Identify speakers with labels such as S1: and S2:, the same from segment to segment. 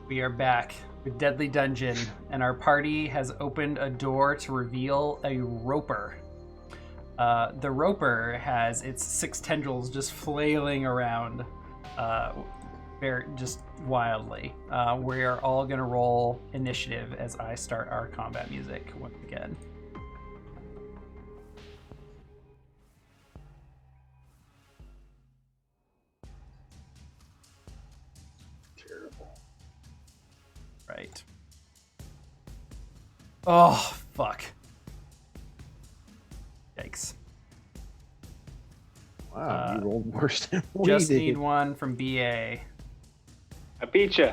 S1: We are back with Deadly Dungeon, and our party has opened a door to reveal a roper. The roper has its 6 tendrils just flailing around, just wildly. We are all going to roll initiative as I start our combat music once again. Right. Oh, fuck. Yikes.
S2: Wow, you rolled worse than we
S1: Just
S2: did.
S1: need one from BA.
S3: I beat you.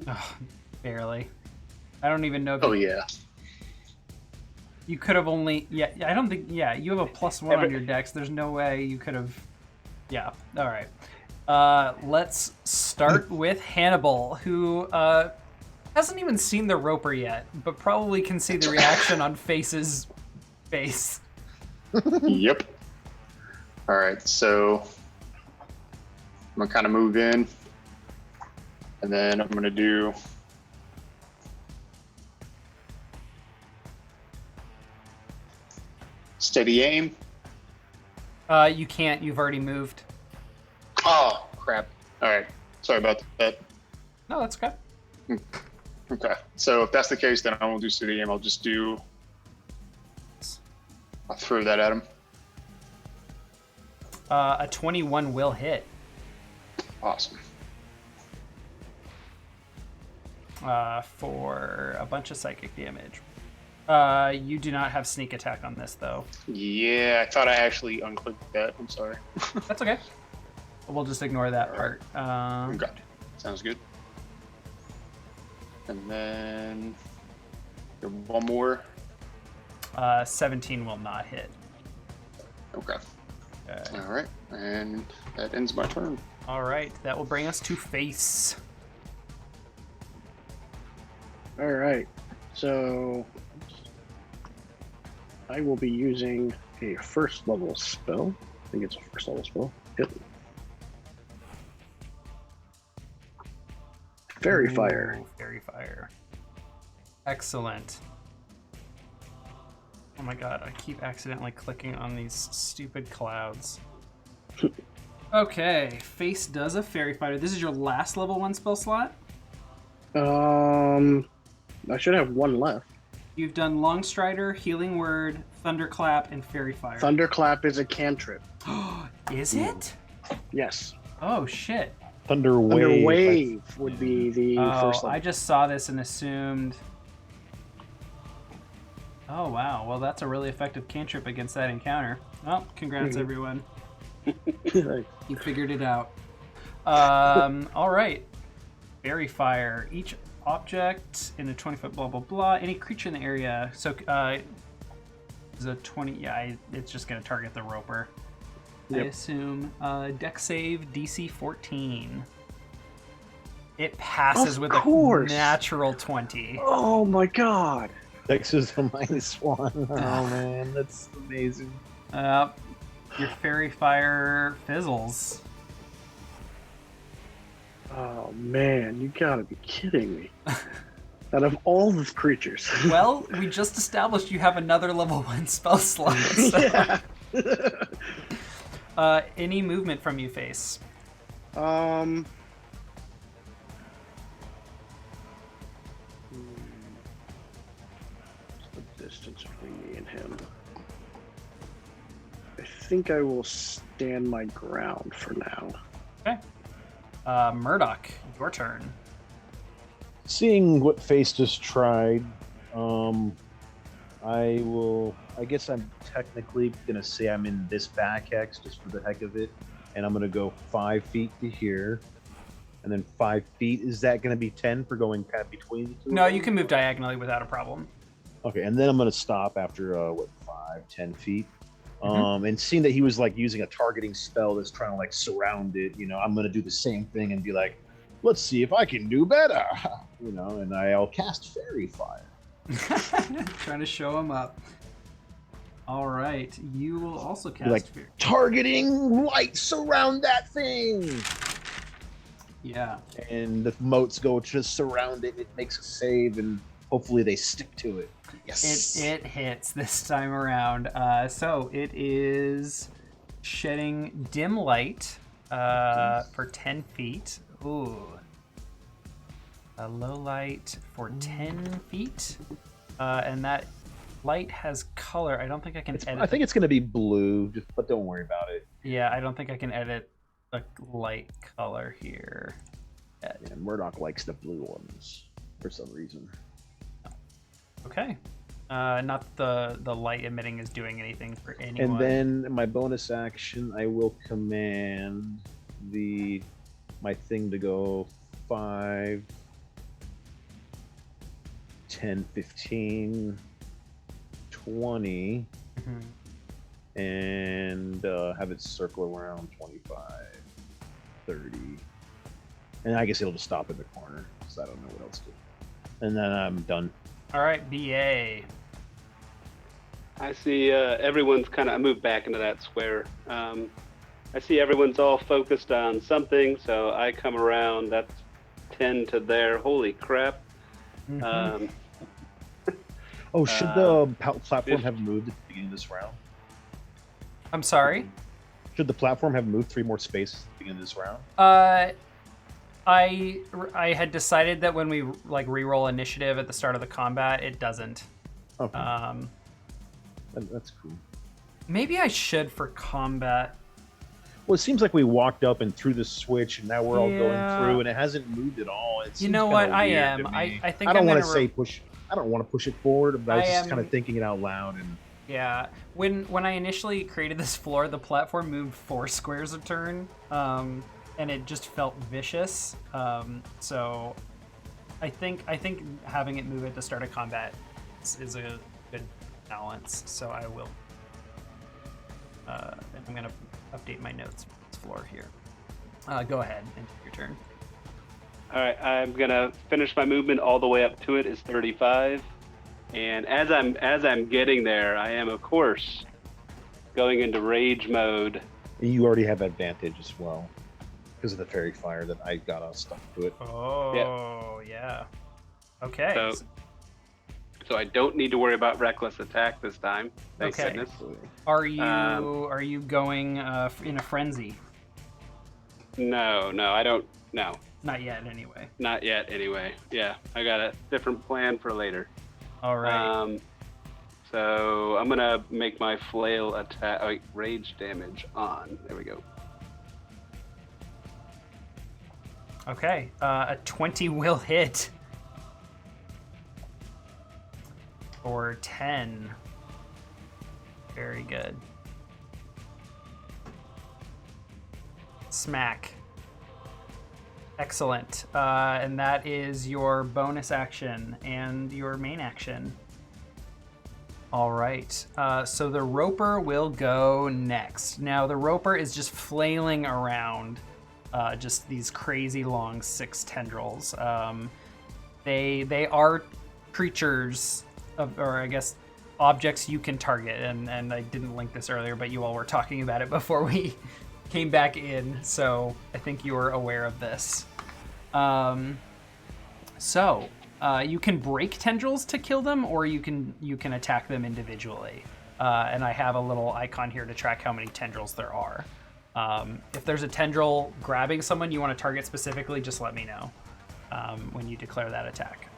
S1: Oh, barely. I don't even know if
S4: Oh, yeah.
S1: you could have only... Yeah, I don't think... Yeah, you have a +1 on your dex. There's no way you could have... Yeah, all right. Let's start with Hannibal, who hasn't even seen the roper yet, but probably can see the reaction on Face's face.
S4: Yep. All right, so I'm gonna kind of move in, and then I'm gonna do steady aim.
S1: You can't. You've already moved.
S4: Oh, crap. All right, sorry about that.
S1: No, that's okay.
S4: Okay, so if that's the case, then I won't do steady aim. I'll just do. I'll throw that at him.
S1: A 21 will hit.
S4: Awesome.
S1: For a bunch of psychic damage. You do not have sneak attack on this, though.
S4: Yeah, I thought I actually unclicked that. I'm sorry.
S1: That's okay. We'll just ignore that part.
S4: Okay, sounds good. And then one more.
S1: 17 will not hit.
S4: Okay.
S1: Okay.
S4: All right, and that ends my turn.
S1: All right, that will bring us to Face.
S2: All right, so I will be using a first level spell. I think it's a first level spell. Yep. Fairy Fire.
S1: Ooh, Fairy Fire. Excellent. Oh my god, I keep accidentally clicking on these stupid clouds. Okay, Face does a Fairy Fire. This is your last level 1 spell slot?
S2: I should have one left.
S1: You've done Longstrider, Healing Word, Thunderclap, and Fairy Fire.
S2: Thunderclap is a cantrip.
S1: Is it?
S2: Yes.
S1: Oh shit.
S2: Thunder Wave would be the first level.
S1: I just saw this and assumed... Oh wow, well that's a really effective cantrip against that encounter. Well, congrats everyone. You figured it out. All right. Fairy Fire. Each object in a 20-foot blah blah blah. Any creature in the area. So is a 20. Yeah, it's just gonna target the roper. Yep. I assume. Dex save DC 14. It passes with a natural 20.
S2: Oh my god.
S5: Dex is a -1. Oh man, that's amazing.
S1: Your Fairy Fire fizzles.
S2: Oh man, you gotta be kidding me. Out of all the creatures.
S1: Well, we just established you have another level 1 spell slot. So.
S2: Yeah.
S1: Any movement from you, Face?
S2: Distance between me and him. I think I will stand my ground for now.
S1: Okay. Murdoch, your turn.
S5: Seeing what Face just tried, I guess I'm technically gonna say I'm in this back hex just for the heck of it, and I'm gonna go 5 feet to here, and then 5 feet. Is that gonna be 10 for going kind of between the two?
S1: No, you can move diagonally without a problem.
S5: Okay, and then I'm gonna stop after 5-10 feet. And seeing that he was like using a targeting spell that's trying to like surround it, I'm gonna do the same thing and be like, let's see if I can do better, and I'll cast Fairy Fire.
S1: Trying to show him up. All right, you will also cast
S5: like
S1: Fairy.
S5: targeting light, surround that thing.
S1: Yeah.
S5: And the motes go to surround it. It makes a save, and hopefully they stick to it. Yes.
S1: It hits this time around. So it is shedding dim light for 10 feet. Ooh. A low light for 10 feet. And that light has color. I don't think I can edit.
S5: I think it's going to be blue, but don't worry about it.
S1: Yeah, I don't think I can edit a light color here.
S5: Yeah, Murdoch likes the blue ones for some reason.
S1: Okay. Not the light emitting is doing anything for anyone.
S5: And then my bonus action, I will command my thing to go 5, 10, 15, 20, and have it circle around 25, 30. And I guess it'll just stop in the corner, because I don't know what else to do. And then I'm done.
S1: All right, BA.
S3: I see everyone's kind of, I moved back into that square. I see everyone's all focused on something, so I come around, that's 10 to there. Holy crap.
S1: Mhm.
S5: Should the platform have moved at the beginning of this round?
S1: I'm sorry?
S5: Should the platform have moved 3 more spaces at the beginning of this round?
S1: I had decided that when we re-roll initiative at the start of the combat, it doesn't.
S5: Okay. That's cool.
S1: Maybe I should for combat.
S5: Well, it seems like we walked up and threw the switch, and now we're all going through, and it hasn't moved at all. It
S1: You know what? I am. I think I don't want to
S5: say push. I don't want to push it forward, but I was just kind of thinking it out loud. And
S1: yeah, when I initially created this floor, the platform moved 4 squares a turn, and it just felt vicious. So I think having it move at the start of combat is a good balance. So I will. I'm gonna update my notes for this floor here. Go ahead and take your turn.
S3: All right, I'm gonna finish my movement all the way up to it is 35, and as I'm getting there, I am of course going into rage mode.
S5: You already have advantage as well because of the fairy fire that I got stuck to it.
S1: Oh yeah. Okay.
S3: So I don't need to worry about reckless attack this time. Thank goodness.
S1: Are you going in a frenzy?
S3: No, I don't. No.
S1: Not yet, anyway.
S3: Not yet, anyway. Yeah, I got a different plan for later.
S1: All right.
S3: So I'm gonna make my flail attack, rage damage on. There we go.
S1: Okay, a 20 will hit. For 10. Very good. Smack. Excellent. And that is your bonus action and your main action. All right. So the Roper will go next. Now the Roper is just flailing around, just these crazy long 6 tendrils. They are creatures or I guess objects you can target, and I didn't link this earlier, but you all were talking about it before we came back in, so I think you were aware of this. You can break tendrils to kill them, or you can attack them individually. And I have a little icon here to track how many tendrils there are. If there's a tendril grabbing someone you want to target specifically, just let me know when you declare that attack.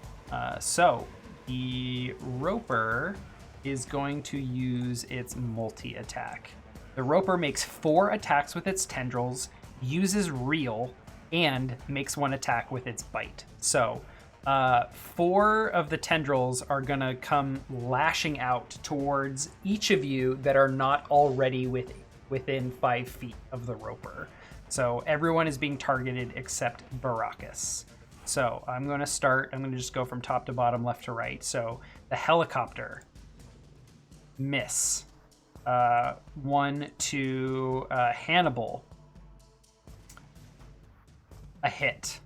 S1: So the Roper is going to use its multi-attack. The Roper makes 4 attacks with its tendrils, uses Reel, and makes 1 attack with its bite. So 4 of the tendrils are going to come lashing out towards each of you that are not already within 5 feet of the Roper. So everyone is being targeted except Baracus. So I'm going to just go from top to bottom, left to right. So the helicopter, miss. 1 to Hannibal, a hit.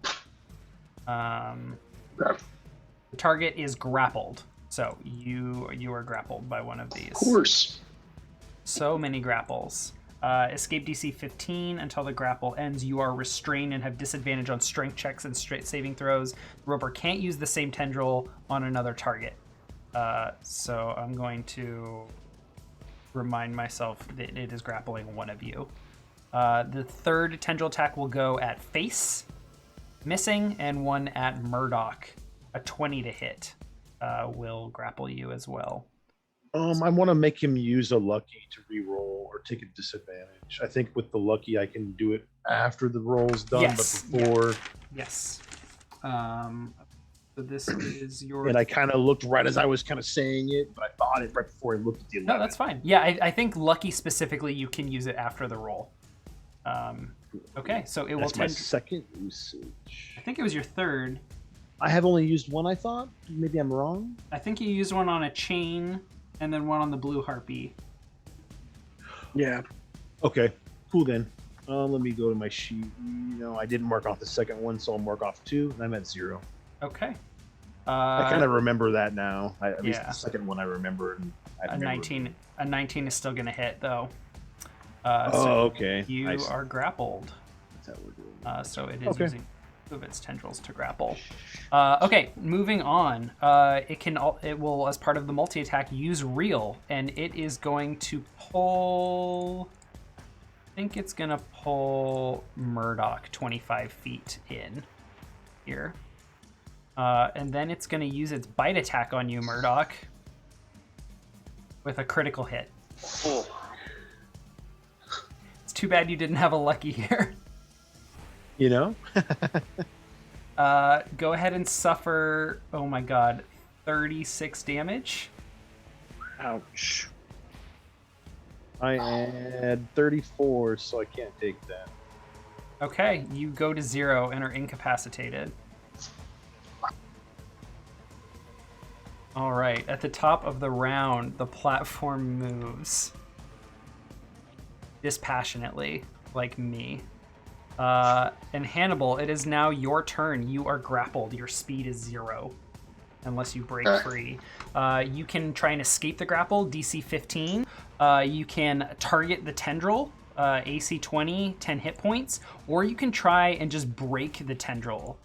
S1: The target is grappled. So you are grappled by one of these.
S4: Of course.
S1: So many grapples. Escape DC 15 until the grapple ends. You are restrained and have disadvantage on strength checks and straight saving throws. The roper can't use the same tendril on another target. So I'm going to remind myself that it is grappling one of you. The third tendril attack will go at face, missing, and one at Murdoch. A 20 to hit will grapple you as well.
S5: I want to make him use a lucky to re-roll or take a disadvantage. I think with the lucky, I can do it after the roll's done,
S1: Yes.
S5: but before.
S1: Yes. So this is your...
S5: And I kind of looked right as I was kind of saying it, but I thought it right before I looked at the 11.
S1: No, that's fine. Yeah, I think lucky specifically, you can use it after the roll. Okay, so it will
S5: That's my second usage.
S1: I think it was your third.
S5: I have only used one, I thought. Maybe I'm wrong.
S1: I think you used one on a chain and then one on the blue harpy.
S2: Yeah.
S5: Okay, cool then. Let me go to my sheet. No, I didn't mark off the second one, so I'll mark off 2, and I'm at 0.
S1: Okay.
S5: I kind of remember that now. At least
S1: yeah.
S5: the second one I remember.
S1: A 19 is still going to hit, though.
S5: Okay.
S1: You are grappled.
S5: That's how we're doing.
S1: So it is using two of its tendrils to grapple. Okay, moving on. It will, as part of the multi-attack, use Reel, and it is going to pull... I think it's going to pull Murdoch 25 feet in here. And then it's going to use its bite attack on you, Murdoch, with a critical hit.
S3: Oh.
S1: It's too bad you didn't have a lucky here.
S5: You know?
S1: Go ahead and suffer, oh my god, 36 damage.
S2: Ouch.
S5: I add 34, so I can't take that.
S1: Okay, you go to 0 and are incapacitated. All right, at the top of the round, the platform moves dispassionately, like me. And Hannibal, it is now your turn. You are grappled. Your speed is 0, unless you break free. You can try and escape the grapple, DC 15. You can target the tendril, AC 20, 10 hit points, or you can try and just break the tendril,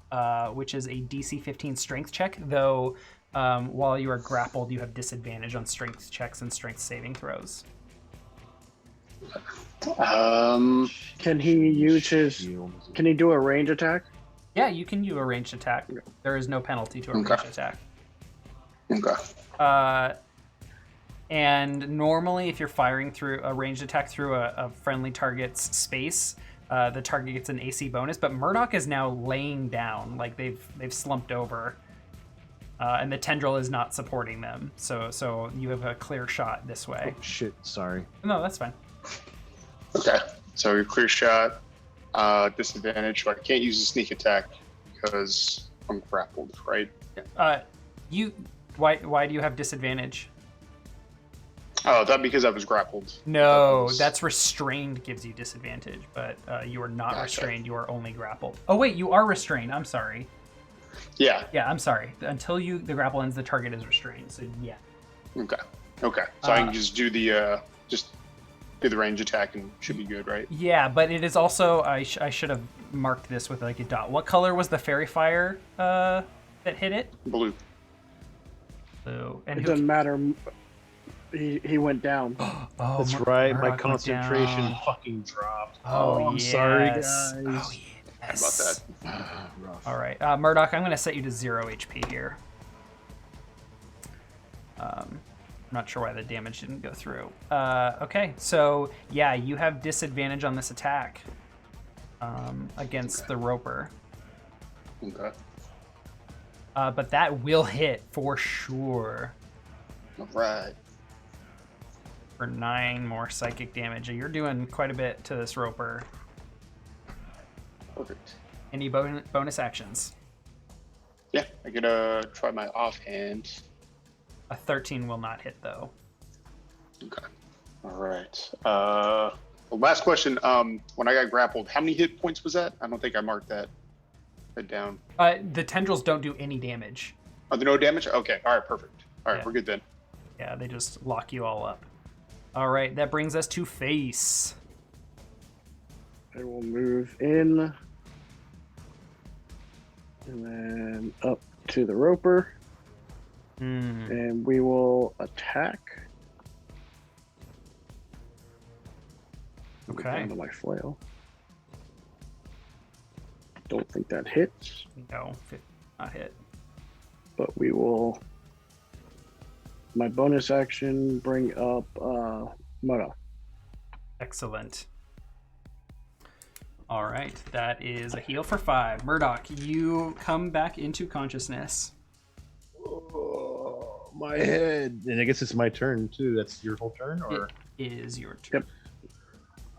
S1: which is a DC 15 strength check, though while you are grappled, you have disadvantage on strength checks and strength saving throws.
S2: Can he use his? Can he do a range attack?
S1: Yeah, you can do a ranged attack. There is no penalty to a ranged attack.
S4: Okay.
S1: And normally, if you're firing through a ranged attack through a friendly target's space, the target gets an AC bonus. But Murdoch is now laying down, like they've slumped over, and the tendril is not supporting them. So you have a clear shot this way.
S5: Oh, shit, sorry.
S1: No, that's fine.
S4: Okay. So your clear shot, disadvantage. So I can't use a sneak attack because I'm grappled, right?
S1: Why do you have disadvantage?
S4: Oh, that because I was grappled.
S1: No, that's restrained gives you disadvantage, but you are not restrained. You are only grappled. Oh wait, you are restrained. I'm sorry.
S4: Yeah.
S1: Yeah, I'm sorry. Until the grapple ends, the target is restrained. So yeah.
S4: Okay. Okay. So I can just do the range attack and should be good, right?
S1: Yeah, but it is also I should have marked this with like a dot. What color was the fairy fire that hit it?
S4: Blue.
S1: Blue. And
S2: It doesn't matter. He went down.
S1: Oh,
S5: That's right. My
S1: Murdoch went
S5: concentration
S1: down.
S5: fucking dropped.
S1: Oh,
S5: I'm sorry,
S1: yes.
S5: guys.
S1: Oh, yes.
S4: How about that?
S5: Rough.
S1: All right, Murdoch, I'm going to set you to 0 HP here. I'm not sure why the damage didn't go through. Okay, so yeah, you have disadvantage on this attack against the roper.
S4: Okay.
S1: But that will hit for sure.
S4: All right.
S1: For 9 more psychic damage. You're doing quite a bit to this roper.
S4: Perfect.
S1: Any bonus actions?
S4: Yeah, I could try my offhand.
S1: A 13 will not hit though.
S4: Okay. All right. Last question. When I got grappled, how many hit points was that? I don't think I marked that down.
S1: The tendrils don't do any damage.
S4: Oh, there no damage? Okay. All right. Perfect. All right.
S1: Yeah.
S4: We're good then.
S1: Yeah, they just lock you all up. All right, that brings us to Face.
S2: I will move in and then up to the roper. And we will attack.
S1: Okay.
S2: Down to my flail. Don't think that hits,
S1: No, not hit.
S2: but we will. My bonus action bring up Murdoch.
S1: Excellent. All right, that is a heal for 5. Murdoch, you come back into consciousness.
S5: Oh, my head. And I guess it's my turn too. That's your whole turn, or
S1: It is your turn.
S2: Yep.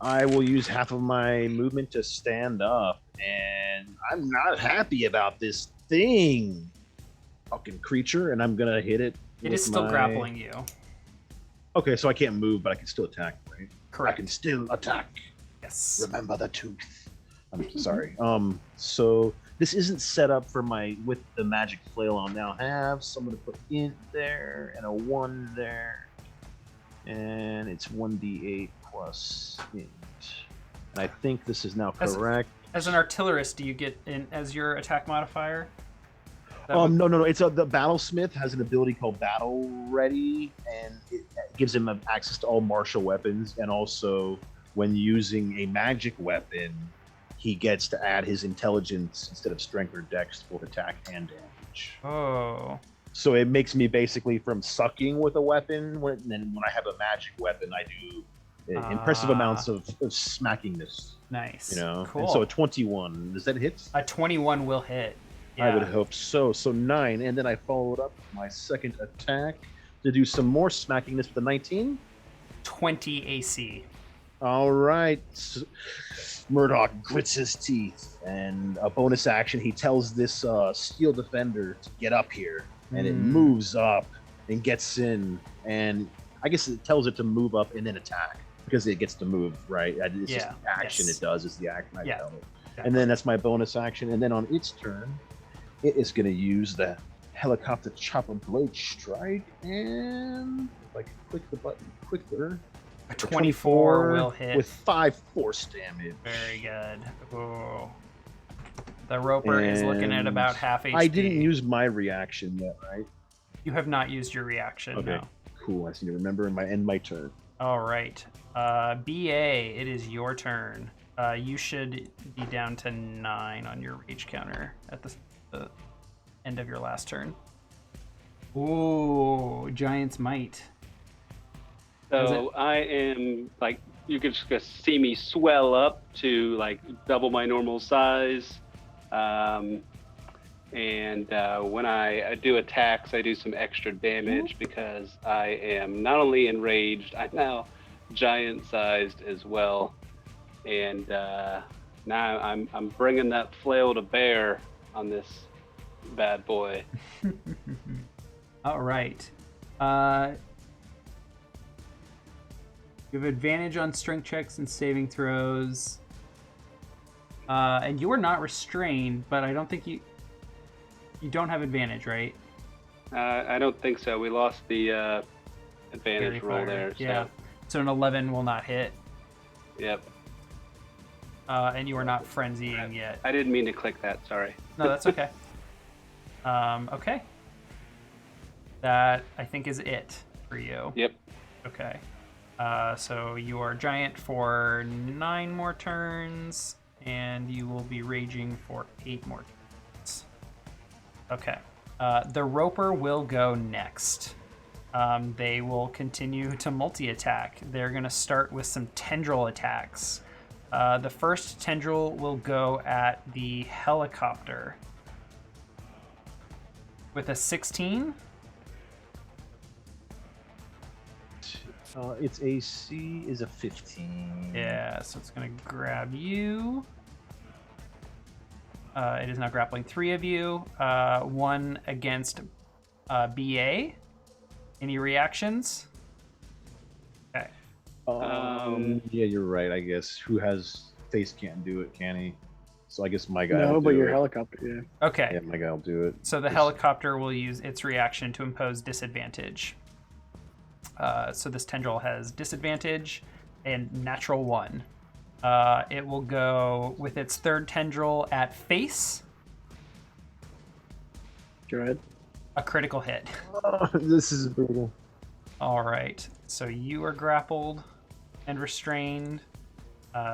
S5: I will use half of my movement to stand up, and I'm not happy about this thing, fucking creature, and I'm gonna hit it.
S1: It is still grappling you.
S5: Okay, so I can't move, but I can still attack, right?
S1: Correct.
S5: I can still attack.
S1: Yes.
S5: Remember the tooth. I'm sorry. So this isn't set up for my with the magic flail I'll now have. So I'm gonna put int there and a 1 there, and it's 1d8 plus int. And I think this is now correct.
S1: As an artillerist, do you get in as your attack modifier?
S5: No. It's the battlesmith has an ability called Battle Ready, and it gives him access to all martial weapons, and also when using a magic weapon, he gets to add his intelligence instead of strength or dex for attack and damage.
S1: Oh.
S5: So it makes me basically from sucking with a weapon, and then when I have a magic weapon, I do impressive amounts of smackingness.
S1: Nice.
S5: You know,
S1: Cool.
S5: and so a 21, does that hit?
S1: A 21 will hit. Yeah.
S5: I would hope so. So 9, and then I followed up my second attack to do some more smackingness with the 19.
S1: 20 AC.
S5: All right. Murdoch grits his teeth, and a bonus action, he tells this steel defender to get up here, and it moves up and gets in, and I guess it tells it to move up and then attack because it gets to move, right? It's just the action it does. It's the action I tell it.
S1: Exactly.
S5: And then that's my bonus action, and then on its turn, it is going to use the helicopter chopper blade strike, and if I can click the button quicker,
S1: A 24 will hit.
S5: with 5 force damage.
S1: Very good. Ooh. The roper is looking at about half HP.
S5: I didn't use my reaction yet, right?
S1: You have not used your reaction.
S5: Okay,
S1: No.
S5: cool. I seem to remember in my turn.
S1: All right. BA, it is your turn. You should be down to 9 on your rage counter at the end of your last turn. Ooh, Giant's Might.
S3: So I am like, you can just see me swell up to like double my normal size. And when I do attacks, I do some extra damage because I am not only enraged, I'm now giant sized as well. And now I'm bringing that flail to bear on this bad boy.
S1: All right. You have advantage on strength checks and saving throws. And you are not restrained, but I don't think you don't have advantage, right?
S3: I don't think so. We lost the advantage roll there. So.
S1: Yeah. So an 11 will not hit.
S3: Yep.
S1: And you are not frenzying yet.
S3: I didn't mean to click that. Sorry.
S1: No, that's okay. Okay. That, I think, is it for you.
S3: Yep.
S1: Okay. So you are giant for 9 more turns, and you will be raging for 8 more turns. Okay. The roper will go next. They will continue to multi-attack. They're going to start with some tendril attacks. The first tendril will go at the helicopter with a 16.
S5: Its AC is a 15.
S1: Yeah, so it's going to grab you. It is now grappling 3 of you. 1 against BA. Any reactions? Okay.
S5: Yeah, you're right, I guess. Who has face can't do it, can he? So I guess my guy will
S2: No, but
S5: do
S2: your
S5: it.
S2: helicopter, yeah.
S1: Okay.
S5: Yeah, my guy will do it.
S1: So the helicopter will use its reaction to impose disadvantage. So this tendril has disadvantage and natural 1. It will go with its third tendril at face.
S2: Go ahead.
S1: A critical hit.
S5: Oh, this is brutal.
S1: All right. So you are grappled and restrained,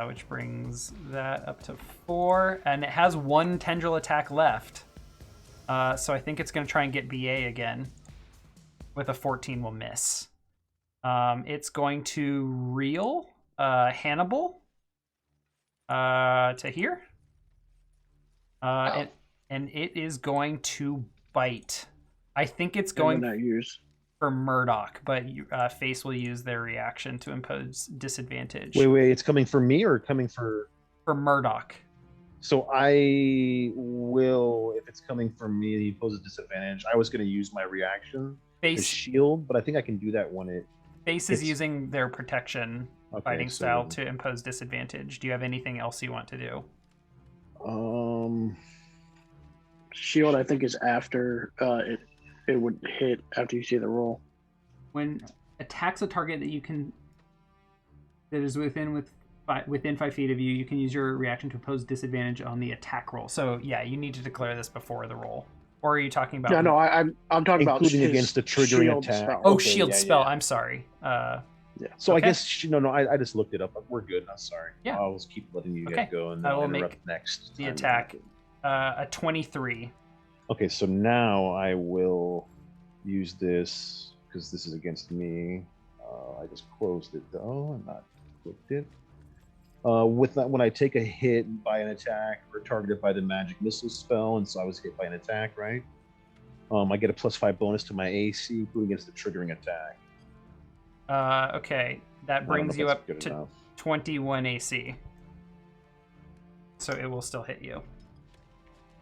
S1: which brings that up to 4. And it has 1 tendril attack left. So I think it's going to try and get BA again. With a 14 will miss. It's going to reel Hannibal to here. And it is going to bite. I think it's going
S2: not use
S1: for Murdoch, but Face will use their reaction to impose disadvantage.
S5: Wait, it's coming for me or coming for
S1: Murdoch?
S5: So I will, if it's coming from me, he poses disadvantage. I was going to use my reaction to shield, but I think I can do that when it.
S1: Face is using their protection fighting style to impose disadvantage. Do you have anything else you want to do?
S2: Shield, I think, is after it would hit after you see the roll.
S1: When attacks a target that is within 5 feet of you, you can use your reaction to impose disadvantage on the attack roll. So yeah, you need to declare this before the roll. Or are you talking about?
S2: Yeah, no, I'm talking about
S5: including against the triggering attack.
S2: Spell.
S1: Oh, okay, shield spell. Yeah. I'm sorry.
S2: Yeah.
S5: So okay. I guess I just looked it up. We're good. I'm sorry.
S1: Yeah.
S5: I'll just keep letting you guys go, and then
S1: I will
S5: interrupt
S1: make
S5: next.
S1: The attack. A 23.
S5: Okay, so now I will use this because this is against me. I just closed it though and not clicked it. With that, when I take a hit by an attack or targeted by the magic missile spell, and so I was hit by an attack, right? I get a +5 bonus to my AC, including against the triggering attack.
S1: Okay, that brings you up to enough. 21 AC. So it will still hit you.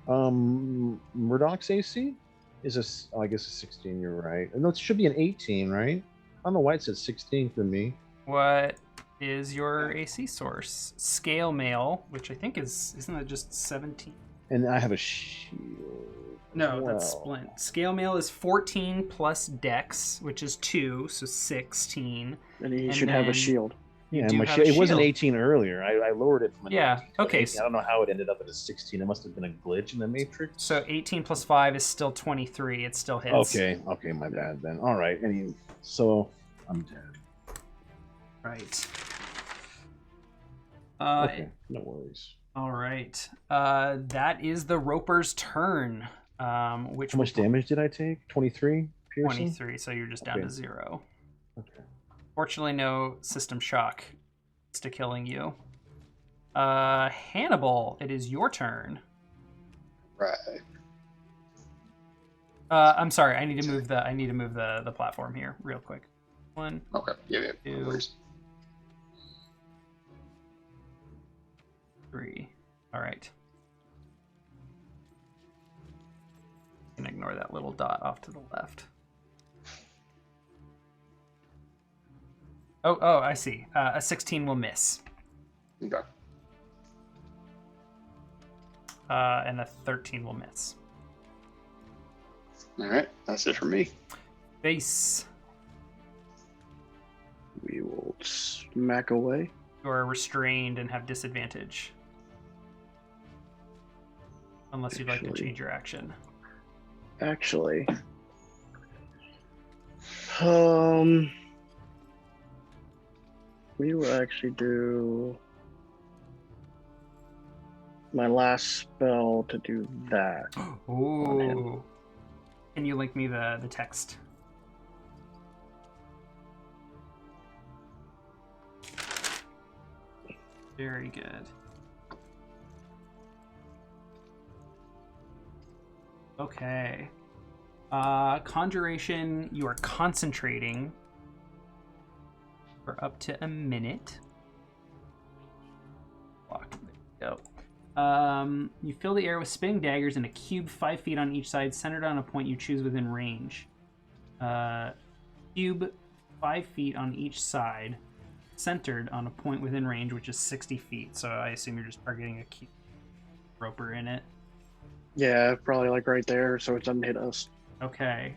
S5: Murdoch's AC is I guess a 16. You're right. No, it should be an 18, right? I don't know why it says 16 for me.
S1: What is your AC source? Scale mail, which I think isn't it just 17?
S5: And I have a shield.
S1: No, that's splint. Scale mail is 14 plus dex, which is 2, so 16.
S2: And he should have a shield.
S5: Yeah, it wasn't 18 earlier. I lowered it from
S1: 19 okay.
S5: 18. I don't know how it ended up at a 16. It must have been a glitch in the matrix.
S1: So 18 plus 5 is still 23. It still hits.
S5: Okay, my bad then. All right, so I'm dead.
S1: Right.
S5: Okay, no worries.
S1: All right. That is the Roper's turn. How
S5: much damage did I take? 23 piercing?
S1: 23, so you're just down to 0.
S5: Okay.
S1: Fortunately, no system shock to killing you. Hannibal, it is your turn.
S4: Right.
S1: I'm sorry. I need to move the platform here real quick. 1.
S4: Okay. Yeah.
S1: 2. 3. All right. You can ignore that little dot off to the left. Oh, I see. A 16 will miss.
S4: Okay.
S1: And a 13 will miss.
S4: All right, that's it for me.
S1: Face.
S2: We will smack away.
S1: You are restrained and have disadvantage. Unless you'd like to change your action.
S2: Actually. We will actually do my last spell to do that.
S1: Ooh. Can you link me the text? Very good. Okay. Conjuration, you are concentrating for up to a minute. There you go. You fill the air with spinning daggers in a cube 5 feet on each side, centered on a point you choose within range. Cube 5 feet on each side, centered on a point within range, which is 60 feet. So I assume you're just targeting a cube roper in it.
S2: Yeah, probably like right there, so it doesn't hit us.
S1: Okay.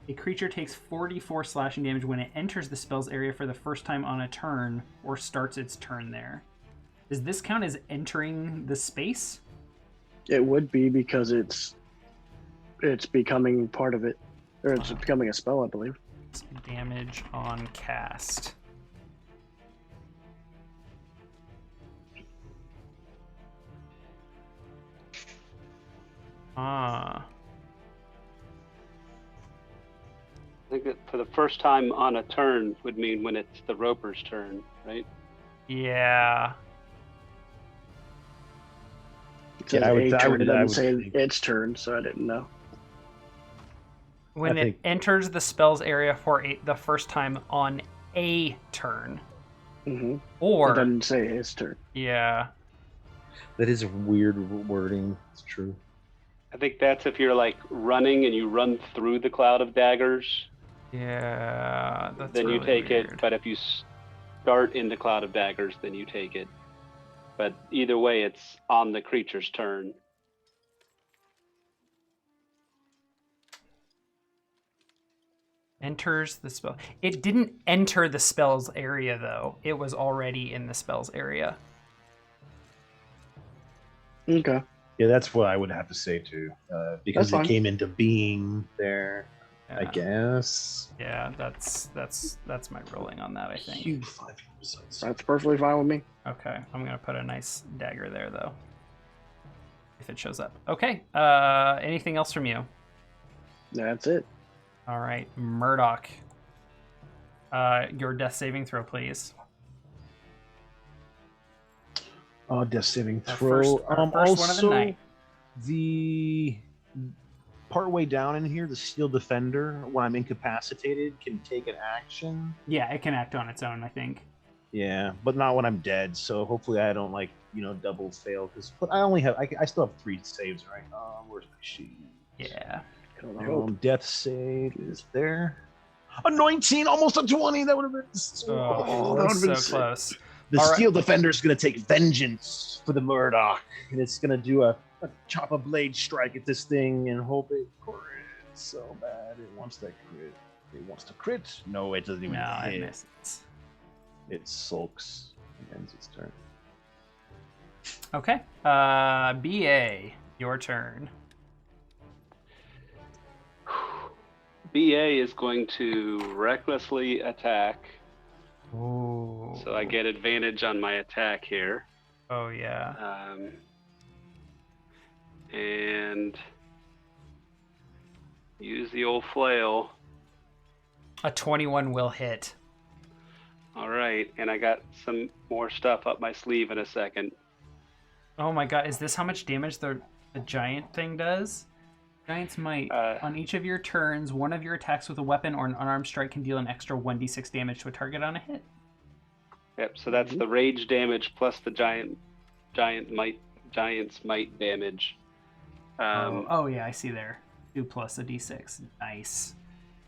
S1: A creature takes 44 slashing damage when it enters the spell's area for the first time on a turn or starts its turn there. Does this count as entering the space?
S2: It would be because it's becoming part of it, or it's becoming a spell, I believe.
S1: Damage on cast.
S3: I think that for the first time on a turn would mean when it's the roper's turn, right?
S1: Yeah.
S2: It says it doesn't say its turn, so I didn't know.
S1: When it enters the spell's area for the first time on a turn.
S2: Mm-hmm.
S1: Or...
S2: It doesn't say his turn.
S1: Yeah.
S5: That is weird wording. It's true.
S3: I think that's if you're like running and you run through the cloud of daggers.
S1: Yeah, that's
S3: then
S1: really
S3: you take
S1: weird.
S3: it. But if you start in the cloud of daggers, then you take it. But either way, it's on the creature's turn.
S1: Enters the spell. It didn't enter the spell's area, though. It was already in the spell's area.
S2: Okay.
S5: Yeah, that's what I would have to say too, because it came into being there. Yeah. I guess.
S1: Yeah, that's my ruling on that. I think.
S2: That's perfectly fine with me.
S1: Okay, I'm gonna put a nice dagger there, though, if it shows up. Okay. Anything else from you?
S2: That's it.
S1: All right, Murdoch. Your death saving throw, please.
S5: Death saving throw.
S1: First also, one of the night.
S5: The part way down in here, the steel defender, when I'm incapacitated, can take an action.
S1: Yeah, it can act on its own, I think.
S5: Yeah, but not when I'm dead. So hopefully I don't double fail. But I only have I still have 3 saves, right? Where's my sheet?
S1: Yeah.
S5: Death save is there. A 19, almost a 20. That would have been.
S1: That would have been so close.
S5: The steel defender is going to take vengeance for the Murdoch, and it's going to do a chop a blade strike at this thing and hope it crits so bad. It wants that crit. It wants to crit. No, it doesn't even hit.
S1: I miss it.
S5: It sulks and ends its turn.
S1: Okay. BA, your turn.
S3: BA is going to recklessly attack.
S1: Ooh.
S3: So I get advantage on my attack here.
S1: Oh, yeah.
S3: And use the old flail.
S1: A 21 will hit.
S3: All right, and I got some more stuff up my sleeve in a second.
S1: Oh my god, is this how much damage the giant thing does? Giant's Might. On each of your turns, one of your attacks with a weapon or an unarmed strike can deal an extra 1d6 damage to a target on a hit.
S3: Yep, so that's the rage damage plus the giant's might damage.
S1: Oh yeah, I see there. 2 plus a d6. Nice.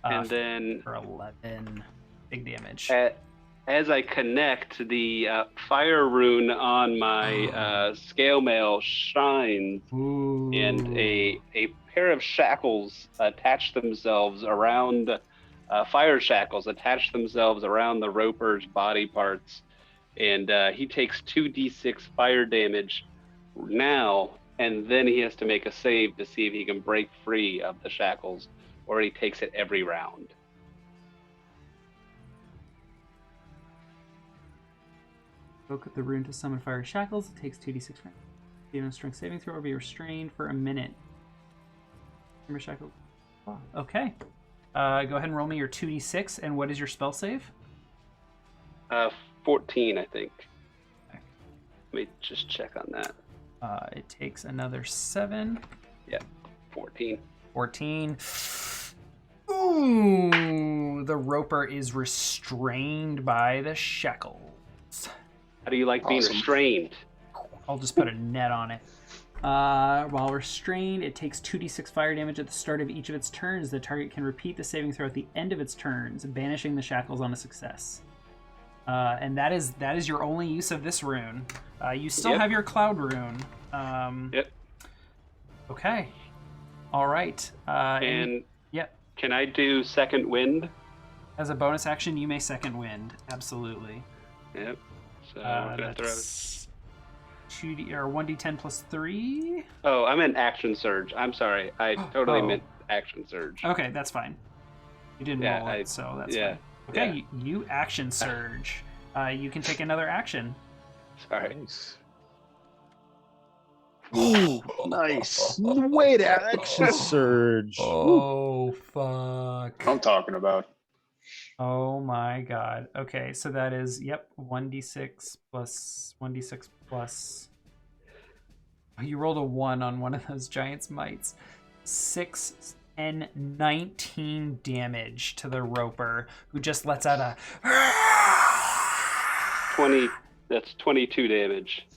S3: And then
S1: for 11, big damage.
S3: As I connect, the fire rune on my scale mail shines.
S1: Ooh.
S3: And a pair of shackles attach themselves around fire shackles attach themselves around the roper's body parts, and he takes 2d6 fire damage now, and then he has to make a save to see if he can break free of the shackles, or he takes it every round.
S1: Invoke the rune to summon fire shackles. It takes 2d6 rounds. Give a strength saving throw or be restrained for a minute. Shackles. Okay. Go ahead and roll me your 2d6, and what is your spell save?
S3: 14, I think. Okay. Let me just check on that.
S1: It takes another 7.
S3: Yeah, 14.
S1: 14. Ooh, the roper is restrained by the shackles.
S3: How do you like being restrained?
S1: I'll just put a net on it. While restrained, it takes 2d6 fire damage at the start of each of its turns. The target can repeat the saving throw at the end of its turns, banishing the shackles on a success. And that is your only use of this rune. You still have your cloud rune.
S3: Yep.
S1: Okay. All right.
S3: Can Can I do second wind?
S1: As a bonus action, you may second wind. Absolutely.
S3: Yep. So we're gonna throw.
S1: 2d or 1d10 plus 3.
S3: Oh, I meant action surge. I'm sorry. I totally meant action surge.
S1: Okay, that's fine. You didn't roll it, so that's fine. Okay, you action surge. You can take another action.
S3: Sorry.
S5: Nice. Ooh, nice. Way to action surge.
S1: Oh, fuck.
S4: I'm talking about.
S1: Oh my god. Okay, so that is, 1d6 plus 1d6 plus. Oh, you rolled a 1 on one of those giant's mites. 6 and 19 damage to the roper, who just lets out a
S3: 20. That's 22 damage.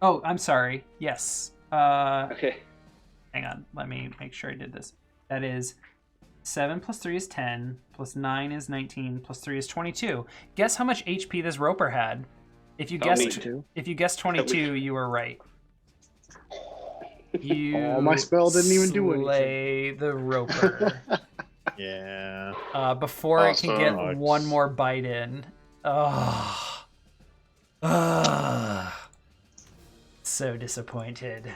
S1: Oh, I'm sorry. Yes.
S3: Okay.
S1: Hang on. Let me make sure I did this. That is 7 plus 3 is 10, plus 9 is 19, plus 3 is 22. Guess how much HP this roper had? If you guessed 22, you were right. You
S2: my spell didn't even do anything.
S1: Slay the roper.
S5: Yeah.
S1: Before it can get one more bite in. So disappointed.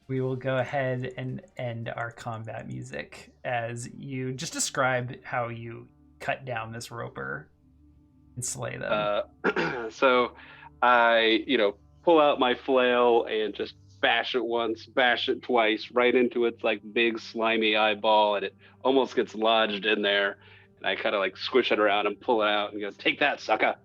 S1: We will go ahead and end our combat music as you just describe how you cut down this roper and slay them.
S3: So I, pull out my flail and just bash it once, bash it twice, right into its like big slimy eyeball, and it almost gets lodged in there. And I kind of like squish it around and pull it out and go, "Take that, sucker."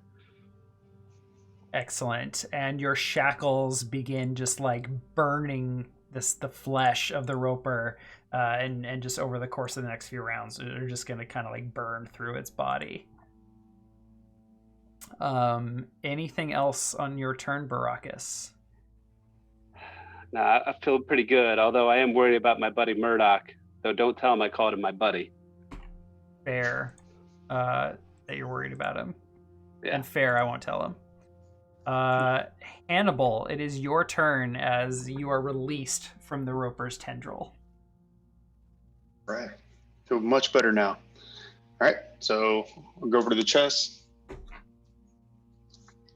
S1: Excellent. And your shackles begin just like burning the flesh of the roper, and just over the course of the next few rounds, they're just going to kind of like burn through its body. Anything else on your turn, Baracus?
S3: Nah, I feel pretty good, although I am worried about my buddy Murdoch. Though don't tell him I called him my buddy.
S1: Fair. That you're worried about him.
S3: Yeah.
S1: And fair, I won't tell him. Hannibal, it is your turn as you are released from the roper's tendril.
S4: Right. Feel much better now. All right. So I'll go over to the chest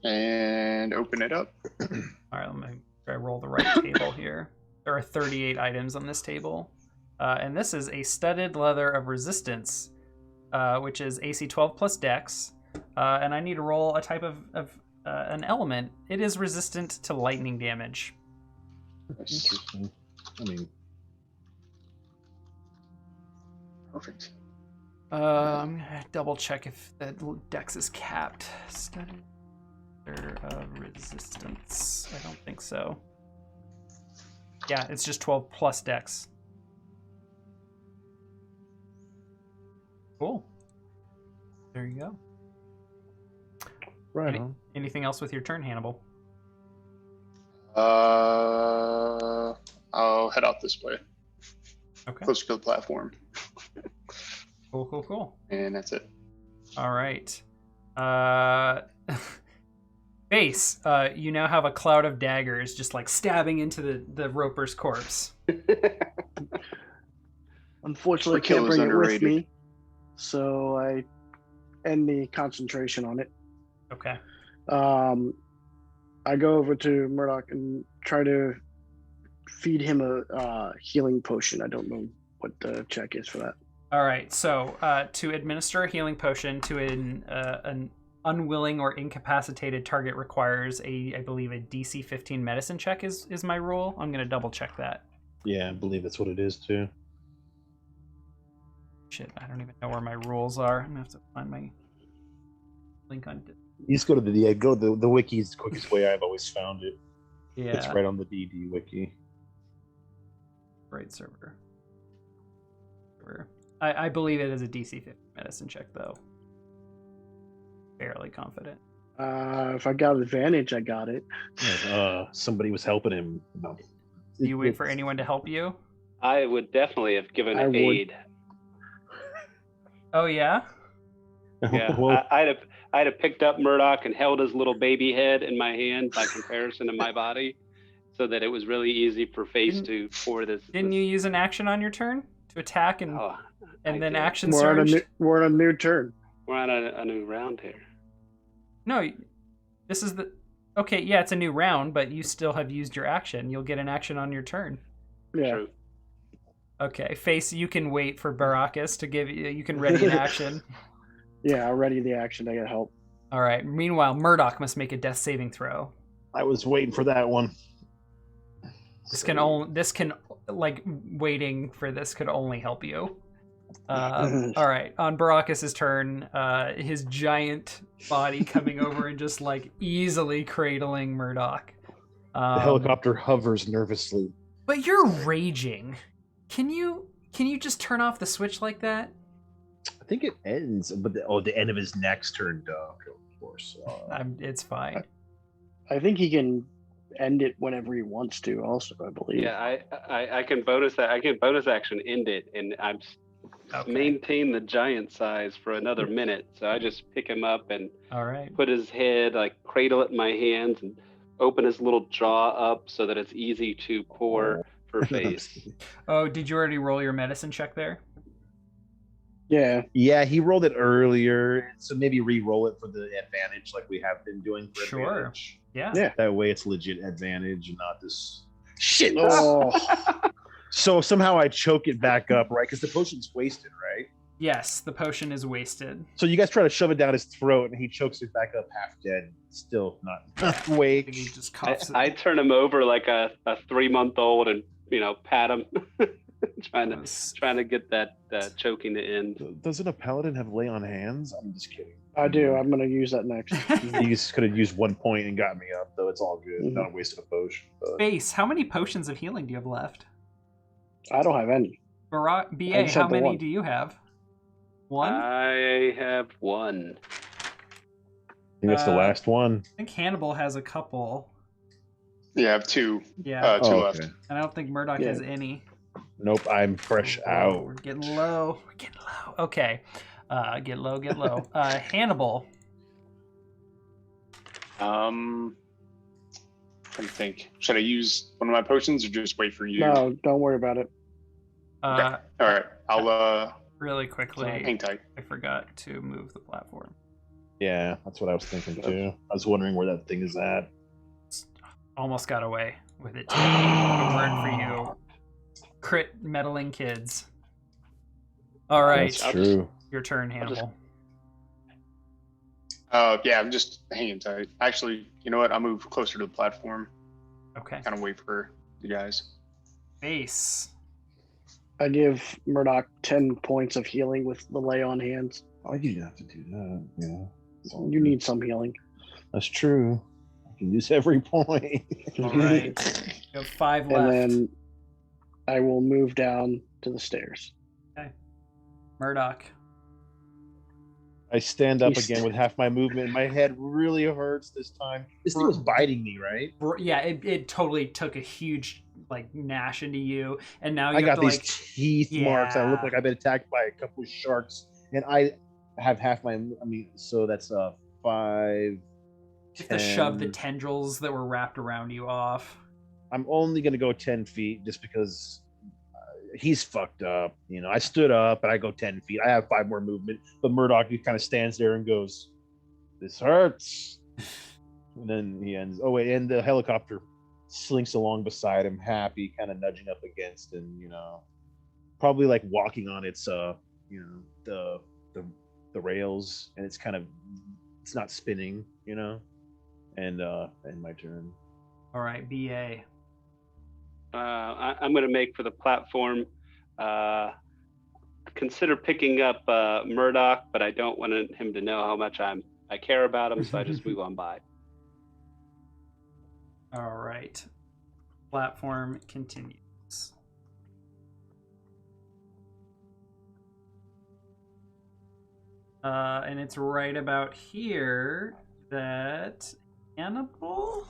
S4: and open it up.
S1: All right, let me try to roll the right table here. There are 38 items on this table. And this is a studded leather of resistance, which is AC 12 plus Dex. And I need to roll a type of an element. It is resistant to lightning damage.
S5: Interesting. I mean,
S4: Perfect.
S1: I'm gonna double check if the Dex is capped. Studded leather of resistance. I don't think so. Yeah, it's just 12 plus Dex. Cool. There you go.
S2: Right on.
S1: Anything else with your turn, Hannibal?
S4: I'll head out this way,
S1: Okay.
S4: closer to the platform,
S1: Cool.
S4: and that's it.
S1: All right. Base, you now have a cloud of daggers just like stabbing into the roper's corpse.
S2: Unfortunately, I
S4: Kill
S2: can't
S4: is
S2: bring it with
S4: underrated.
S2: me, so I end the concentration on it.
S1: Okay.
S2: I go over to Murdoch and try to feed him a healing potion. I don't know what the check is for that.
S1: All right. So to administer a healing potion to an unwilling or incapacitated target requires I believe a DC 15 medicine check is my rule. I'm going to double check that.
S5: yeah, I believe that's what it is too.
S1: Shit, I don't even know where my rules are. I'm going to have to find my link on...
S5: You just go to the wiki is the quickest way I've always found it.
S1: Yeah.
S5: It's right on the DD wiki.
S1: Right server. I believe it is a DC 15 medicine check, though. Fairly confident.
S2: If I got advantage, I got it.
S5: Somebody was helping him. No.
S1: Do you wait for anyone to help you?
S3: I would definitely have given
S2: I would.
S3: aid.
S1: Oh, yeah?
S3: Yeah,
S5: Well,
S3: I'd have picked up Murdoch and held his little baby head in my hand by comparison to my body. so that it was really easy for Face to pour this.
S1: Didn't you use an action on your turn to attack and then action
S2: We're
S1: surge?
S2: We're on a new turn.
S3: We're on a new round here.
S1: No, this is the... Okay, yeah, it's a new round, but you still have used your action. You'll get an action on your turn.
S2: Yeah.
S3: True.
S1: Okay, Face, you can wait for Baracus to give you... You can ready an action.
S2: Yeah, I'll ready the action. I got help.
S1: All right. Meanwhile, Murdoch must make a death saving throw.
S5: I was waiting for that one.
S1: Waiting for this could only help you. All right, on Baracus's turn, his giant body coming over and just like easily cradling Murdoch.
S5: The helicopter hovers nervously.
S1: But you're raging. Can you just turn off the switch like that?
S5: I think it ends, but the end of his neck's turned dark, of course.
S1: It's fine.
S2: I think he can end it whenever he wants to. Also, I believe.
S3: Yeah, I can bonus that. I can bonus action end it, and I'm maintain the giant size for another minute. So I just pick him up and put his head, like cradle it in my hands, and open his little jaw up so that it's easy to pour for Face.
S1: Oh, did you already roll your medicine check there?
S2: Yeah.
S5: Yeah, he rolled it earlier, so maybe re-roll it for the advantage like we have been doing for advantage.
S1: Yeah.
S5: That way it's legit advantage and not this
S2: shit. Oh.
S5: So somehow I choke it back up, right? Because the potion's wasted, right?
S1: Yes, the potion is wasted.
S5: So you guys try to shove it down his throat, and he chokes it back up half dead, still not awake.
S1: He just coughs
S3: I turn him over like a 3-month-old and pat him. trying to get that choking to end.
S5: Doesn't a paladin have lay on hands? I'm just kidding.
S2: I do. I'm gonna use that next.
S5: You could have used 1 point and got me up, though. It's all good.
S2: Mm-hmm.
S5: Not a waste of a potion. But...
S1: Face, how many potions of healing do you have left?
S2: I don't have any.
S1: BA, how many do you have? 1?
S3: I have 1.
S5: I think that's the last one.
S1: I think Hannibal has a couple.
S4: Yeah, I have 2.
S1: Yeah.
S4: 2 left.
S1: And I don't think Murdoch has any.
S5: Nope, I'm fresh out.
S1: We're getting low. Okay. Get low. Hannibal.
S4: Trying to think. Should I use one of my potions or just wait for you?
S2: No, don't worry about it.
S4: Okay. All right. I'll
S1: really quickly.
S4: Hang tight.
S1: I forgot to move the platform.
S5: Yeah, that's what I was thinking too. I was wondering where that thing is at.
S1: Almost got away with it too. A word for you. Crit meddling kids. All right.
S5: That's true.
S1: Your turn, Hannibal.
S4: Yeah, I'm just hanging tight. Actually, you know what? I'll move closer to the platform.
S1: Okay.
S4: Kind of wait for you guys.
S1: Face.
S2: I give Murdoch 10 points of healing with the lay on hands.
S5: Oh, you didn't have to do that.
S2: You need some healing.
S5: That's true. I can use every point.
S1: All right. You have 5 left.
S2: And then I will move down to the stairs.
S1: Okay. Murdoch.
S5: I stand up again with half my movement. My head really hurts this time. This thing was biting me, right?
S1: Yeah, it totally took a huge gnash into you, and now
S5: I got these teeth marks. I look like I've been attacked by a couple of sharks, and I have half my. So that's 5.
S1: You have to shove the tendrils that were wrapped around you off.
S5: I'm only gonna go 10 feet just because he's fucked up. I stood up and I go 10 feet. I have 5 more movement, but Murdoch, he kind of stands there and goes, "This hurts." And then he ends. Oh wait, and the helicopter slinks along beside him, happy, kind of nudging up against, and probably like walking on its the rails, and it's not spinning, and my turn.
S1: All right, BA.
S3: I'm going to make for the platform. Consider picking up Murdoch, but I don't want him to know how much I care about him, so I just move on by.
S1: All right. Platform continues. And it's right about here that Hannibal,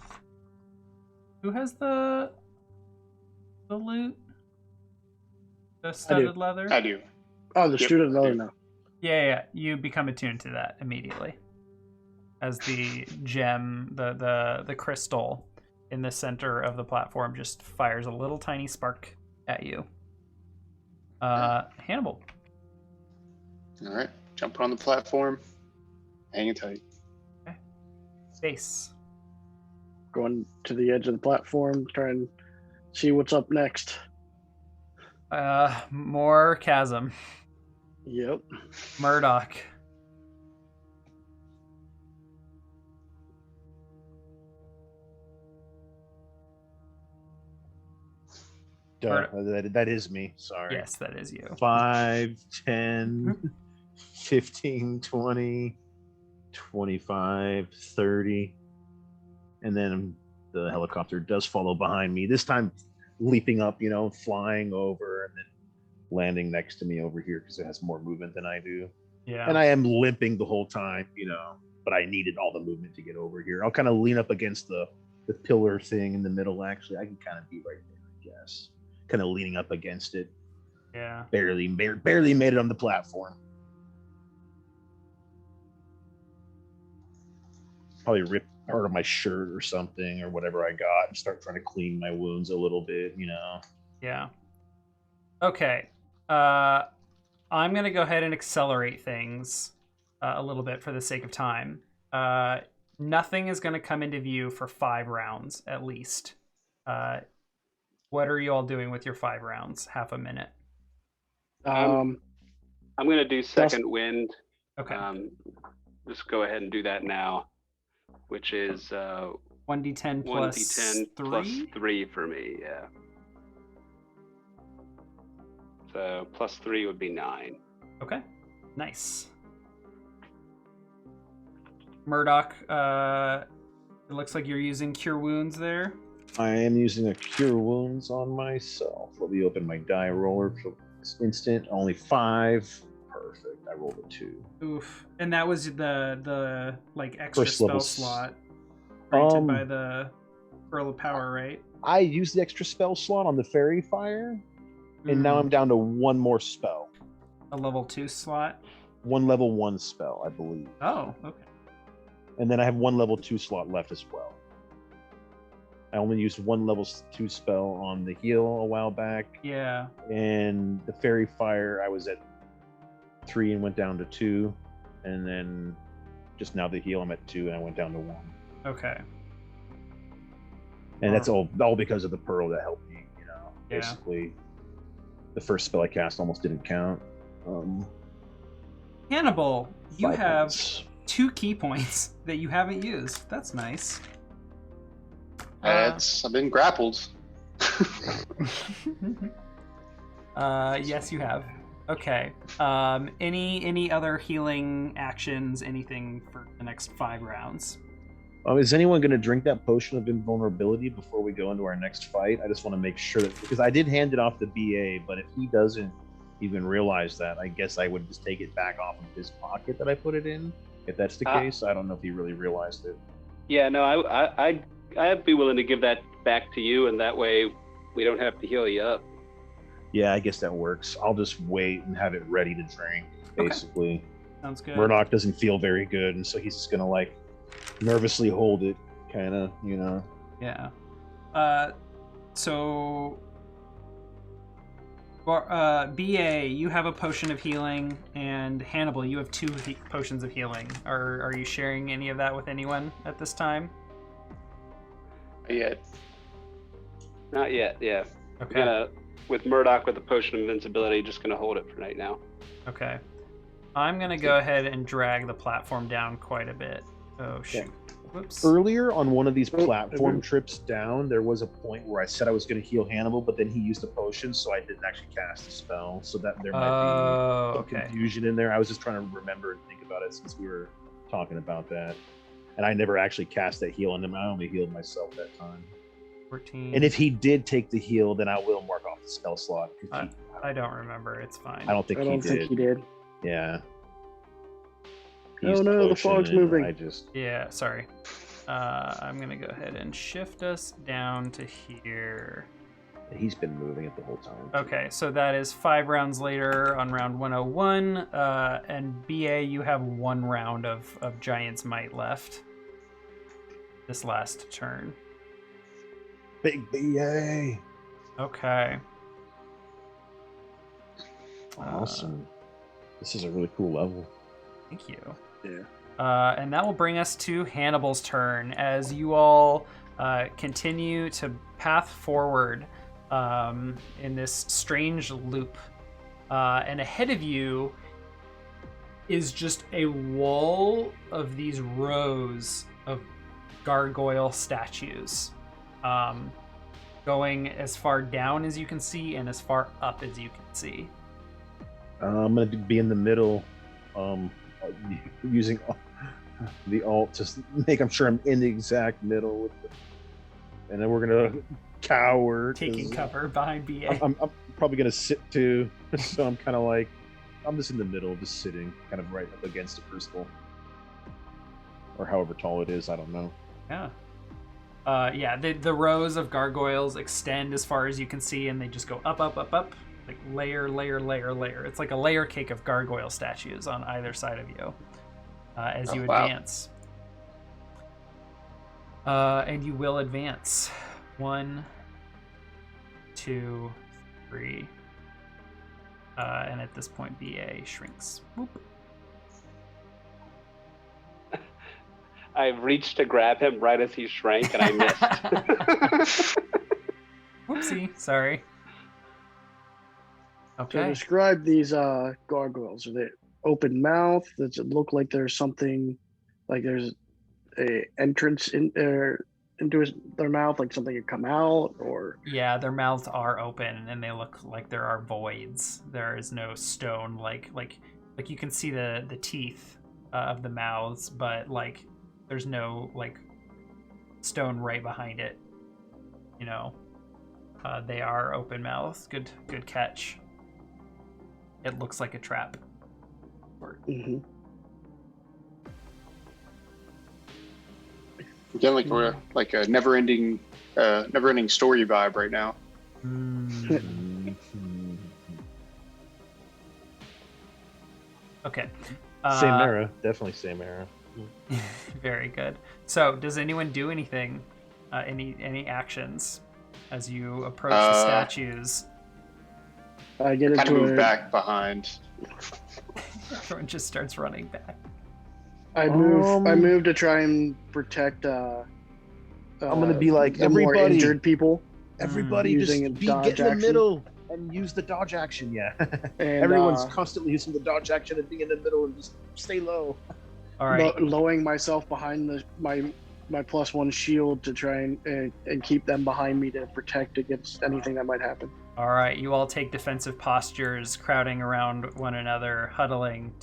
S1: who has the loot, the studded leather.
S4: I do.
S2: Oh, the student leather now.
S1: Yeah. You become attuned to that immediately, as the gem, the crystal, in the center of the platform just fires a little tiny spark at you. Hannibal.
S4: All right, jumping on the platform, hanging tight.
S1: Okay. Space.
S2: Going to the edge of the platform, try and see what's up next.
S1: More chasm.
S2: Yep.
S1: Murdoch.
S5: Duh, that is me. Sorry.
S1: Yes, that is you.
S5: 5, 10, 15, 20, 25, 30. And then the helicopter does follow behind me. This time leaping up, flying over and then landing next to me over here because it has more movement than I do.
S1: Yeah.
S5: And I am limping the whole time, but I needed all the movement to get over here. I'll kind of lean up against the pillar thing in the middle, actually. I can kind of be right there, I guess. Kind of leaning up against it.
S1: Yeah.
S5: Barely made it on the platform. Probably rip part of my shirt or something or whatever I got and start trying to clean my wounds a little bit,
S1: Yeah. Okay. I'm going to go ahead and accelerate things a little bit for the sake of time. Nothing is going to come into view for 5 rounds, at least. What are you all doing with your 5 rounds? Half a minute.
S3: I'm going to do second wind.
S1: Okay.
S3: Just go ahead and do that now, which is
S1: 1d10 plus
S3: 1d10
S1: 3?
S3: plus 3 for me, yeah. So plus 3 would be 9.
S1: Okay. Nice. Murdoch, it looks like you're using Cure Wounds there.
S5: I am using a Cure Wounds on myself. Let me open my die roller for this instant. Only 5. Perfect. I rolled a 2.
S1: Oof. And that was the like extra
S5: First
S1: spell
S5: level
S1: slot granted by the Pearl of Power, right?
S5: I used the extra spell slot on the Fairy Fire, and now I'm down to 1 more spell.
S1: A level 2 slot?
S5: 1 level 1 spell, I believe.
S1: Oh, okay.
S5: And then I have 1 level 2 slot left as well. I only used 1 level 2 spell on the heal a while back.
S1: Yeah.
S5: And the Fairy Fire, I was at 3 and went down to 2. And then just now the heal, I'm at 2 and I went down to 1.
S1: Okay.
S5: And that's all because of the Pearl that helped me,
S1: Yeah.
S5: Basically, the first spell I cast almost didn't count.
S1: Hannibal, you
S5: 5
S1: have
S5: points.
S1: 2 key points that you haven't used. That's nice.
S4: I've been grappled.
S1: Yes, you have. Okay. Any other healing actions? Anything for the next 5 rounds?
S5: Is anyone going to drink that potion of invulnerability before we go into our next fight? I just want to make sure that, because I did hand it off to BA, but if he doesn't even realize that, I guess I would just take it back off of his pocket that I put it in. If that's the case, I don't know if he really realized it.
S3: Yeah, no, I'd be willing to give that back to you, and that way we don't have to heal you up.
S5: Yeah, I guess that works. I'll just wait and have it ready to drink, basically.
S1: Okay. Sounds good.
S5: Murdoch doesn't feel very good, and so he's just going to, nervously hold it, kind of,
S1: Yeah. So, BA, you have a potion of healing, and Hannibal, you have 2 potions of healing. Are you sharing any of that with anyone at this time?
S3: Not yet. Not yet, yeah.
S1: Okay.
S3: With Murdoch with the potion of invincibility, just gonna hold it for right now.
S1: Okay. I'm gonna go ahead and drag the platform down quite a bit. Oh shoot.
S5: Yeah.
S1: Whoops.
S5: Earlier on one of these platform trips down, there was a point where I said I was going to heal Hannibal, but then he used a potion, so I didn't actually cast a spell. So that there might be some confusion in there. I was just trying to remember and think about it since we were talking about that. And I never actually cast that heal on him. I only healed myself that time.
S1: 14.
S5: And if he did take the heal, then I will mark off the spell slot.
S1: I don't remember. It's fine.
S5: I don't think he did. Yeah.
S2: Oh no, the fog's moving.
S1: Yeah, sorry. I'm gonna go ahead and shift us down to here.
S5: He's been moving it the whole time.
S1: Okay, so that is 5 rounds later on round 101. And BA, you have 1 round of Giant's Might left this last turn.
S5: Big BA.
S1: Okay.
S5: Awesome. This is a really cool level.
S1: Thank you.
S2: Yeah.
S1: And that will bring us to Hannibal's turn as you all continue to path forward in this strange loop. And ahead of you is just a wall of these rows of gargoyle statues, going as far down as you can see and as far up as you can see.
S5: I'm going to be in the middle, using the alt to make sure I'm in the exact middle. And then we're going to cower.
S1: Taking cover behind BA.
S5: I'm probably going to sit too. So I'm kind of like, I'm just in the middle, just sitting kind of right up against the crystal. Or however tall it is, I don't know.
S1: Yeah. Yeah, the rows of gargoyles extend as far as you can see, and they just go up, up, up, up. Like layer, layer, layer, layer. It's like a layer cake of gargoyle statues on either side of you as you advance. And you will advance. 1, 2, 3. And at this point, BA shrinks. Whoop.
S3: I reached to grab him right as he shrank, and I missed.
S1: Whoopsie. Sorry.
S2: So
S1: Okay.
S2: describe these gargoyles. Are they open mouth? Does it look like there's something, like there's a entrance into their mouth, like something could come out, or?
S1: Yeah, their mouths are open, and they look like there are voids. There is no stone, like you can see the teeth of the mouths, but like there's no like stone right behind it. You know, they are open mouths. Good catch. It looks like a trap.
S2: Mm-hmm.
S4: Again, like we're like a never-ending story vibe right now.
S1: Okay.
S5: Same era, definitely same era.
S1: Very good. So, does anyone do anything? Any actions as you approach the statues?
S2: I get
S4: Kind of
S2: into
S4: move back behind.
S1: Everyone just starts running back.
S2: I move to try and protect.
S5: I'm gonna be like,
S2: the more
S5: everybody,
S2: injured people.
S5: everybody, just
S2: Using a
S5: get
S2: dodge
S5: in the
S2: action.
S5: middle and use the dodge action. Yeah,
S2: And,
S5: everyone's constantly using the dodge action and being in the middle and just stay low.
S1: All right.
S2: Lowering myself behind my +1 shield to try and keep them behind me to protect against anything that might happen.
S1: All right. You all take defensive postures, crowding around one another, huddling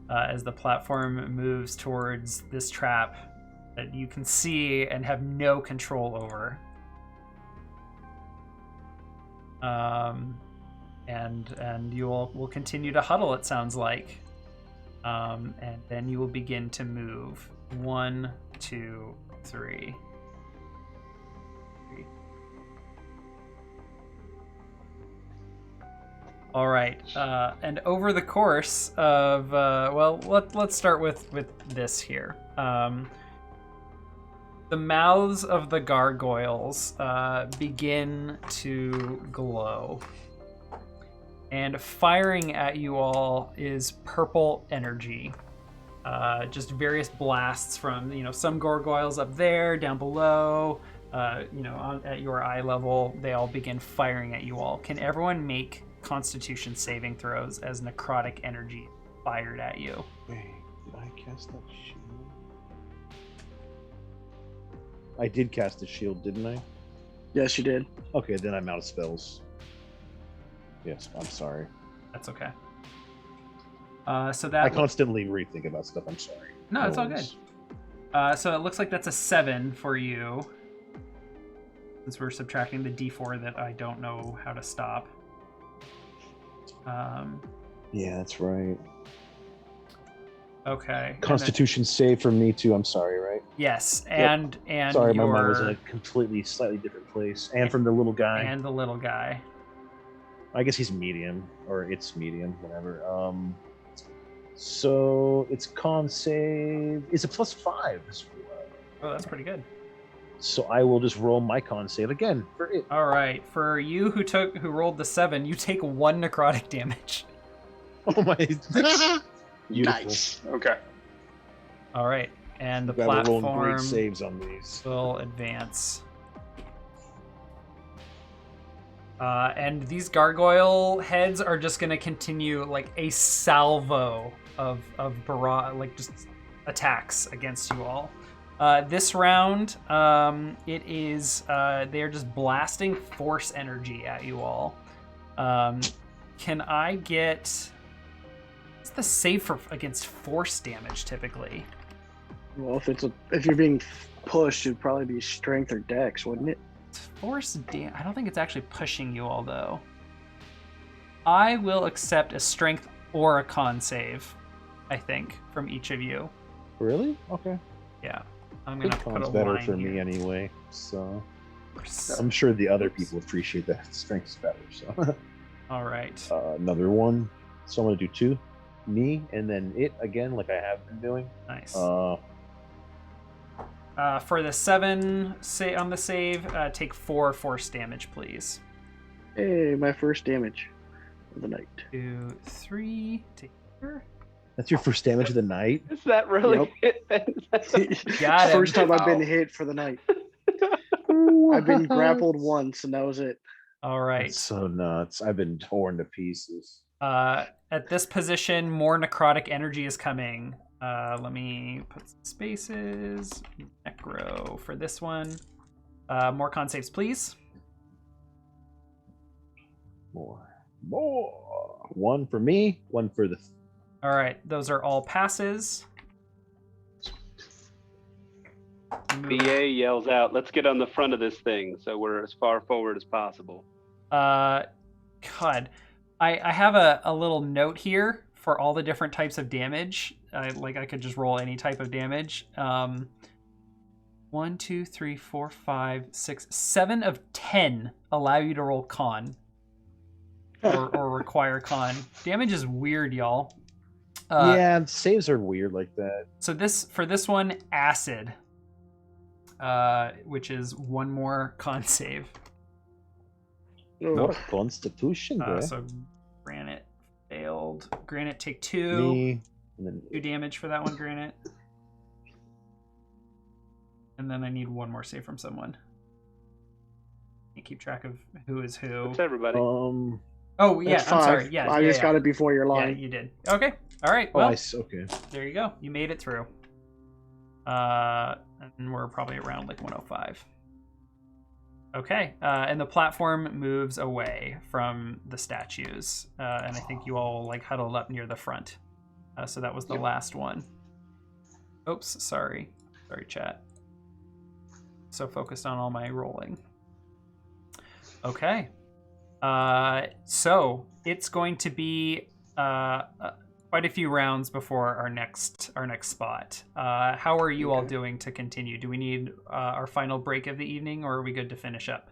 S1: as the platform moves towards this trap that you can see and have no control over. And you all will continue to huddle, it sounds like. And then you will begin to move. 1, 2, 3. All right. And over the course of, let's start with this here. The mouths of the gargoyles begin to glow. And firing at you all is purple energy. Just various blasts from, some gargoyles up there, down below, at your eye level. They all begin firing at you all. Can everyone make Constitution saving throws as necrotic energy fired at you?
S5: Wait, did I cast that shield? I did cast a shield, didn't I?
S2: Yes, you did.
S5: Okay, then I'm out of spells. Yes, I'm sorry.
S1: That's okay. So that
S5: I constantly rethink about stuff. I'm sorry.
S1: No, it's all good. So it looks like that's a 7 for you. Since we're subtracting the d4 that I don't know how to stop.
S5: Yeah, that's right.
S1: Okay.
S5: Constitution save for me too. I'm sorry, right?
S1: Yes, and
S5: Sorry,
S1: your,
S5: my mind was in a completely slightly different place. And from the little guy.
S1: and the little guy.
S5: I guess he's medium, or it's medium, whatever. So it's con save. It's a +5.
S1: Oh, that's pretty good.
S5: So I will just roll my con save again for it.
S1: All right, for you who rolled the 7, you take 1 necrotic damage.
S5: Oh my! Beautiful.
S4: Nice. Okay.
S1: All right, and the
S5: Glad we're rolling
S1: platform
S5: great saves on these.
S1: will advance. And these gargoyle heads are just going to continue like a salvo of just attacks against you all. This round, it is they are just blasting force energy at you all. Can I get? What's the save for against force damage typically?
S2: Well, if you're being pushed, it'd probably be strength or dex, wouldn't it?
S1: Force damage. I don't think it's actually pushing you all though. I will accept a strength or a con save, I think, from each of you.
S5: Really? Okay.
S1: Yeah. I'm
S5: I
S1: gonna
S5: think
S1: put
S5: con's
S1: a
S5: better
S1: line
S5: for
S1: here.
S5: me anyway. So I'm sure the other people appreciate that strength's better. So
S1: All right.
S5: another one. So I'm gonna do 2, me, and then it again, like I have been doing.
S1: Nice. For the 7 on the save, take 4 force damage, please.
S2: Hey, my first damage of the night.
S1: 2, 3. Take here.
S5: That's your first damage of the night.
S3: Is that really it?
S1: Got him.
S2: First time I've been hit for the night. I've been grappled once, and that was it.
S1: All right.
S5: That's so nuts. I've been torn to pieces.
S1: At this position, more necrotic energy is coming. Let me put some spaces. Necro for this one. More con saves, please.
S5: More. 1 for me, 1 for the.
S1: All right, those are all passes.
S3: BA yells out, "Let's get on the front of this thing so we're as far forward as possible."
S1: God, I have a little note here for all the different types of damage. I could just roll any type of damage. 1, 2, 3, 4, 5, 6, 7 of 10 allow you to roll con or require con. Damage is weird, y'all.
S5: Yeah, saves are weird like that.
S1: So for this one, acid, which is 1 more con save.
S5: Oh, Constitution, bro.
S1: So Granite failed. Granite, take 2.
S5: Me, and then
S1: 2 damage for that one, Granite. And then I need 1 more save from someone. Can't keep track of who is who.
S3: It's everybody.
S1: Oh yeah,
S2: That's
S1: I'm
S2: 5.
S1: sorry. Yeah,
S2: I just got it before your
S1: Yeah,
S2: line.
S1: you did. Okay. All right.
S5: Oh,
S1: Well,
S5: okay.
S1: there you go. You made it through. And we're probably around like 105. Okay. And the platform moves away from the statues, and I think you all like huddled up near the front. So that was the last one. Oops. Sorry, chat. So focused on all my rolling. Okay. So it's going to be quite a few rounds before our next spot. How are you all doing to continue? Do we need our final break of the evening, or are we good to finish up?